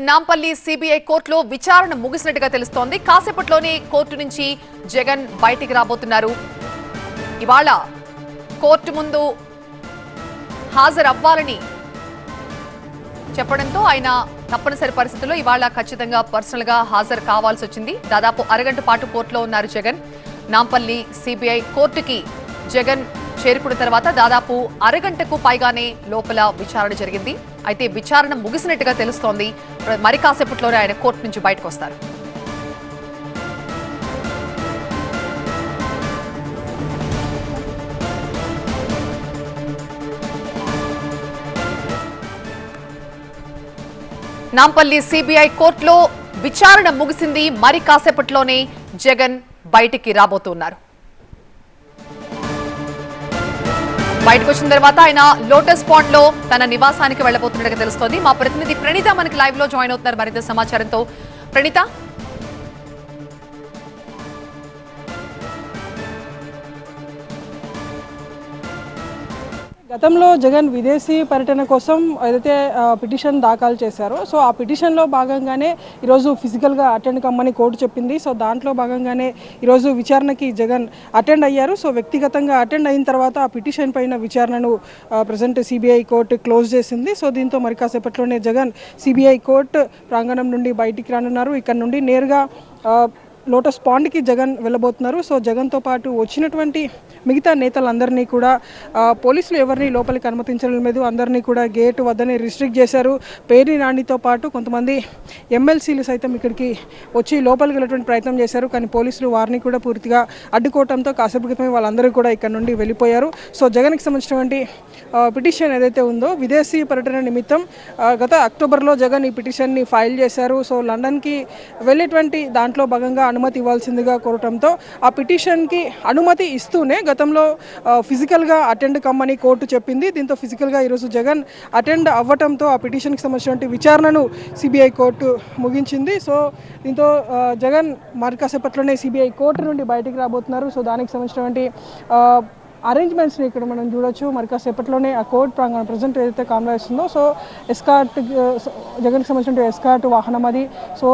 Nampally CBI కోర్టులో విచారణ ముగిసినట్టుగా తెలుస్తోంది. కాసేపట్లోనే కోర్టు నుంచి జగన్ బయటికి రాబోతున్నారు. ఇవాళ కోర్టు ముందు హాజరవ్వాలని చెప్పడంతో ఆయన తప్పనిసరి పరిస్థితుల్లో ఇవాళ ఖచ్చితంగా పర్సనల్ గా హాజరు కావాల్సి వచ్చింది. దాదాపు అరగంట పాటు కోర్టులో ఉన్నారు జగన్. నాంపల్లి సిబిఐ కోర్టుకి జగన్ చేరుకున్న తర్వాత దాదాపు అరగంటకు పైగానే లోపల విచారణ జరిగింది. అయితే విచారణ ముగిసినట్టుగా తెలుస్తోంది. మరి కాసేపట్లోనే ఆయన కోర్టు నుంచి బయటకు వస్తారు. నాంపల్లి సిబిఐ కోర్టులో విచారణ ముగిసింది. మరి కాసేపట్లోనే జగన్ బయటికి రాబోతున్నారు. బయటకు వచ్చిన తర్వాత ఆయన లోటస్ పాండ్ లో తన నివాసానికి వెళ్లబోతున్నట్టుగా తెలుస్తోంది. మా ప్రతినిధి ప్రణీత మనకి లైవ్ లో జాయిన్ అవుతున్నారు మరింత సమాచారంతో. ప్రణీత, గతంలో జగన్ విదేశీ పర్యటన కోసం ఏదైతే పిటిషన్ దాఖలు చేశారో సో ఆ పిటిషన్లో భాగంగానే ఈరోజు ఫిజికల్గా అటెండ్ కమ్మని కోర్టు చెప్పింది. సో దాంట్లో భాగంగానే ఈరోజు విచారణకి జగన్ అటెండ్ అయ్యారు. సో వ్యక్తిగతంగా అటెండ్ అయిన తర్వాత ఆ పిటిషన్ పైన విచారణను ప్రజెంట్ సిబిఐ కోర్టు క్లోజ్ చేసింది. సో దీంతో మరి కాసేపట్లోనే జగన్ సిబిఐ కోర్టు ప్రాంగణం నుండి బయటికి రానున్నారు. ఇక్కడ నుండి నేరుగా లోటస్ పాండ్కి జగన్ వెళ్ళబోతున్నారు. సో జగన్తో పాటు వచ్చినటువంటి మిగతా నేతలందరినీ కూడా పోలీసులు ఎవరిని లోపలికి అనుమతించడం లేదు. అందరినీ కూడా గేటు వద్దనే రిస్ట్రిక్ట్ చేశారు. పేర్ని నానితో పాటు కొంతమంది ఎమ్మెల్సీలు సైతం ఇక్కడికి వచ్చి లోపలికి వెళ్ళేటువంటి ప్రయత్నం చేశారు. కానీ పోలీసులు వారిని కూడా పూర్తిగా అడ్డుకోవడంతో కాసేపు క్రితమే వాళ్ళందరూ కూడా ఇక్కడ నుండి వెళ్ళిపోయారు. సో జగన్కి సంబంధించినటువంటి పిటిషన్ ఏదైతే ఉందో విదేశీ పర్యటన నిమిత్తం గత అక్టోబర్లో జగన్ ఈ పిటిషన్ని ఫైల్ చేశారు. సో లండన్కి వెళ్ళేటువంటి దాంట్లో భాగంగా అనుమతి ఇవ్వాల్సిందిగా కోరటంతో ఆ పిటిషన్కి అనుమతి ఇస్తూనే గతంలో ఫిజికల్గా అటెండ్ కమ్మని కోర్టు చెప్పింది. దీంతో ఫిజికల్గా ఈరోజు జగన్ అటెండ్ అవ్వటంతో ఆ పిటిషన్కి సంబంధించినటువంటి విచారణను సిబిఐ కోర్టు ముగించింది. సో దీంతో జగన్ మరి కాసేపట్లోనే సిబిఐ కోర్టు నుండి బయటికి రాబోతున్నారు. సో దానికి సంబంధించినటువంటి అరేంజ్మెంట్స్ని ఇక్కడ మనం చూడొచ్చు. మరి కాసేపట్లోనే ఆ కోర్టు ప్రాంగణం ప్రజెంట్ ఏదైతే కాన్వాయిస్తుందో సో ఎస్కార్ట్ జగన్కి సంబంధించిన ఎస్కార్ట్ వాహనం అది. సో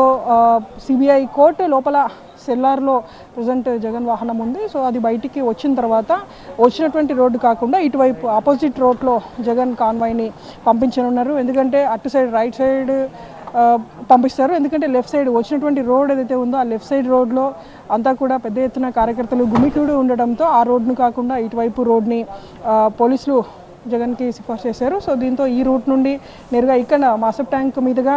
సిబిఐ కోర్టు లోపల సెల్లార్లో ప్రజెంట్ జగన్ వాహనం ఉంది. సో అది బయటికి వచ్చిన తర్వాత వచ్చినటువంటి రోడ్డు కాకుండా ఇటువైపు ఆపోజిట్ రోడ్లో జగన్ కాన్వాయ్ని పంపించనున్నారు. ఎందుకంటే అటు సైడ్ రైట్ సైడ్ పంపిస్తారు. ఎందుకంటే లెఫ్ట్ సైడ్ వచ్చినటువంటి రోడ్ ఏదైతే ఉందో ఆ లెఫ్ట్ సైడ్ రోడ్లో అంతా కూడా పెద్ద ఎత్తున కార్యకర్తలు గుమికూడి ఉండడంతో ఆ రోడ్ను కాకుండా ఇటువైపు రోడ్ని పోలీసులు జగన్కి సిఫార్సు చేశారు. సో దీంతో ఈ రూట్ నుండి నేరుగా ఇక్కడ మాసప్ ట్యాంక్ మీదుగా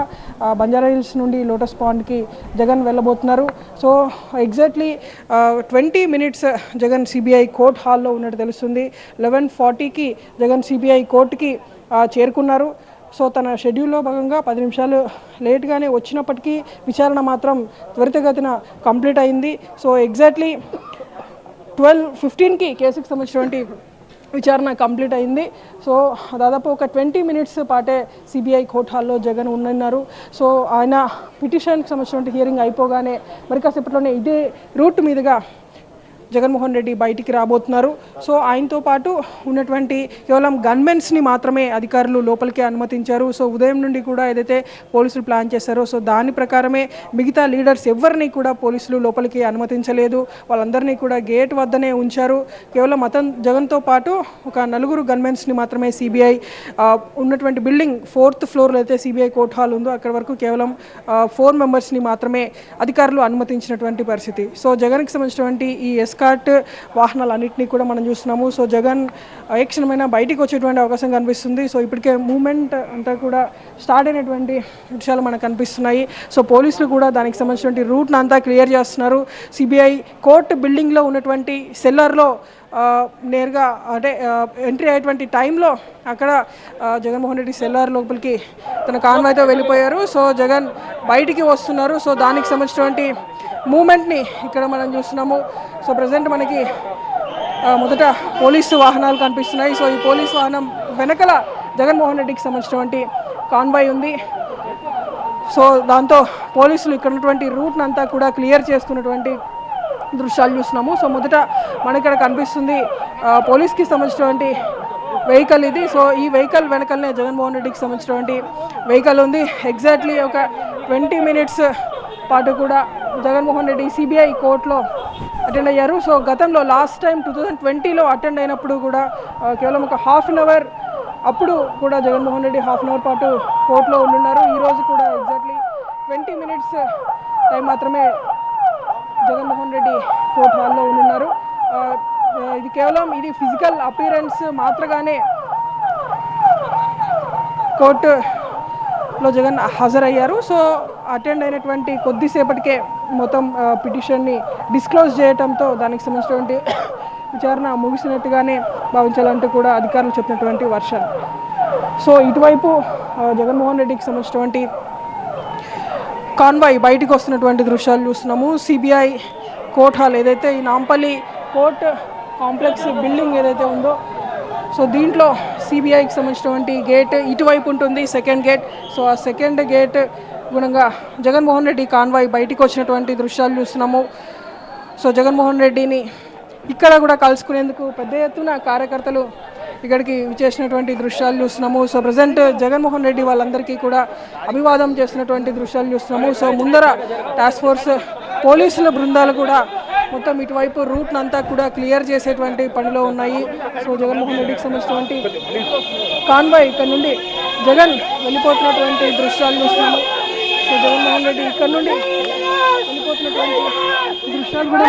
బంజారా హిల్స్ నుండి లోటస్ పాండ్కి జగన్ వెళ్ళబోతున్నారు. So exactly 20 minutes Jagan CBI court హాల్లో ఉన్నట్టు తెలుస్తుంది. 11:40కి జగన్ సిబిఐ కోర్టుకి చేరుకున్నారు. సో తన షెడ్యూల్లో భాగంగా 10 నిమిషాలు లేట్గానే వచ్చినప్పటికీ విచారణ మాత్రం త్వరితగతిన కంప్లీట్ అయింది. సో ఎగ్జాక్ట్లీ 12:15కి కేసుకు సంబంధించినటువంటి విచారణ కంప్లీట్ అయింది. సో దాదాపు ఒక 20 minutes పాటే సిబిఐ కోర్ట్ హాల్లో జగన్ ఉన్నారు. సో ఆయన పిటిషన్కి సంబంధించినటువంటి హియరింగ్ అయిపోగానే మరి కాసేపట్లోనే ఇదే రూట్ మీదుగా జగన్మోహన్ రెడ్డి బయటికి రాబోతున్నారు. సో ఆయనతో పాటు ఉన్నటువంటి కేవలం గన్మెన్స్ని మాత్రమే అధికారులు లోపలికి అనుమతించారు. సో ఉదయం నుండి కూడా ఏదైతే పోలీసులు ప్లాన్ చేశారో సో దాని ప్రకారమే మిగతా లీడర్స్ ఎవరిని కూడా పోలీసులు లోపలికి అనుమతించలేదు. వాళ్ళందరినీ కూడా గేట్ వద్దనే ఉంచారు. కేవలం జగన్తో పాటు ఒక 4 గన్మెన్స్ని మాత్రమే సిబిఐ ఉన్నటువంటి బిల్డింగ్ 4th floorలో అయితే సిబిఐ కోర్ట్ హాల్ ఉందో అక్కడ వరకు కేవలం 4 members మాత్రమే అధికారులు అనుమతించినటువంటి పరిస్థితి. సో జగన్కి సంబంధించినటువంటి ఈ ఎస్కార్ట్ వాహనాలన్నింటినీ కూడా మనం చూస్తున్నాము. సో జగన్ ఏ క్షణమైనా బయటికి వచ్చేటువంటి అవకాశం కనిపిస్తుంది. సో ఇప్పటికే మూమెంట్ అంతా కూడా స్టార్ట్ అయినటువంటి విషయాలు మనకు కనిపిస్తున్నాయి. సో పోలీసులు కూడా దానికి సంబంధించినటువంటి రూట్ను అంతా క్లియర్ చేస్తున్నారు. సిబిఐ కోర్టు బిల్డింగ్లో ఉన్నటువంటి సెల్లర్లో నేరుగా అంటే ఎంట్రీ అయ్యేటువంటి టైంలో అక్కడ జగన్మోహన్ రెడ్డి సెల్లార్ లోపలికి తన కాన్వాయ్తో వెళ్ళిపోయారు. సో జగన్ బయటికి వస్తున్నారు. సో దానికి సంబంధించినటువంటి మూమెంట్ని ఇక్కడ మనం చూస్తున్నాము. సో ప్రజెంట్ మనకి మొదట పోలీసు వాహనాలు కనిపిస్తున్నాయి. సో ఈ పోలీసు వాహనం వెనకల జగన్మోహన్ రెడ్డికి సంబంధించినటువంటి కాన్వాయ్ ఉంది. సో దాంతో పోలీసులు ఇక్కడ ఉన్నటువంటి రూట్ని అంతా కూడా క్లియర్ చేస్తున్నటువంటి దృశ్యాలు చూస్తున్నాము. సో మొదట మనకి ఇక్కడ కనిపిస్తుంది పోలీస్కి సంబంధించినటువంటి వెహికల్ ఇది. సో ఈ వెహికల్ వెనకలనే జగన్మోహన్ రెడ్డికి సంబంధించినటువంటి వెహికల్ ఉంది. ఎగ్జాక్ట్లీ ఒక 20 minutes పాటు కూడా జగన్మోహన్ రెడ్డి సిబిఐ కోర్టులో అటెండ్ అయ్యారు. సో గతంలో లాస్ట్ టైం 2020లో అటెండ్ అయినప్పుడు కూడా కేవలం ఒక ½ an hour అప్పుడు కూడా జగన్మోహన్ రెడ్డి ½ an hour పాటు కోర్టులో ఉంటున్నారు. ఈరోజు కూడా ఎగ్జాక్ట్లీ 20 minutes టైం మాత్రమే జగన్మోహన్ రెడ్డి కోర్టు హాల్లో ఉంటున్నారు. ఇది కేవలం ఇది ఫిజికల్ అపీరెన్స్ మాత్రగానే కోర్టులో జగన్ హాజరయ్యారు. సో అటెండ్ అయినటువంటి కొద్దిసేపటికే మొత్తం పిటిషన్ని డిస్క్లోజ్ చేయడంతో దానికి సంబంధించినటువంటి విచారణ ముగిసినట్టుగానే భావించాలంటూ కూడా అధికారులు చెప్పినటువంటి వర్షన్. సో ఇటువైపు జగన్మోహన్ రెడ్డికి సంబంధించినటువంటి కాన్వాయ్ బయటకు వస్తున్నటువంటి దృశ్యాలు చూస్తున్నాము. సిబిఐ కోర్ట్ హాల్ ఏదైతే ఈ నాంపల్లి కోర్ట్ కాంప్లెక్స్ బిల్డింగ్ ఏదైతే ఉందో, సో దీంట్లో సిబిఐకి సంబంధించినటువంటి గేట్ ఇటువైపు ఉంటుంది, సెకండ్ గేట్. సో ఆ సెకండ్ గేట్ గుణంగా జగన్మోహన్ రెడ్డి కాన్వాయ్ బయటికి వచ్చినటువంటి దృశ్యాలు చూస్తున్నాము. సో జగన్మోహన్ రెడ్డిని ఇక్కడ కూడా కలుసుకునేందుకు పెద్ద ఎత్తున కార్యకర్తలు ఇక్కడికి విచ్చేసినటువంటి దృశ్యాలు చూస్తున్నాము. సో ప్రజెంట్ జగన్మోహన్ రెడ్డి వాళ్ళందరికీ కూడా అభివాదం చేస్తున్నటువంటి దృశ్యాలు చూస్తున్నాము. సో ముందర టాస్క్ ఫోర్స్ పోలీసుల బృందాలు కూడా మొత్తం ఇటువైపు రూట్ను అంతా కూడా క్లియర్ చేసేటువంటి పనిలో ఉన్నాయి. సో జగన్మోహన్ రెడ్డికి సంబంధించినటువంటి కాన్వాయ్ ఇక్కడ నుండి జగన్ వెళ్ళిపోతున్నటువంటి దృశ్యాలు చూస్తున్నాము. సో జగన్మోహన్ రెడ్డి ఇక్కడ నుండి వెళ్ళిపోతున్నటువంటి దృశ్యాలు కూడా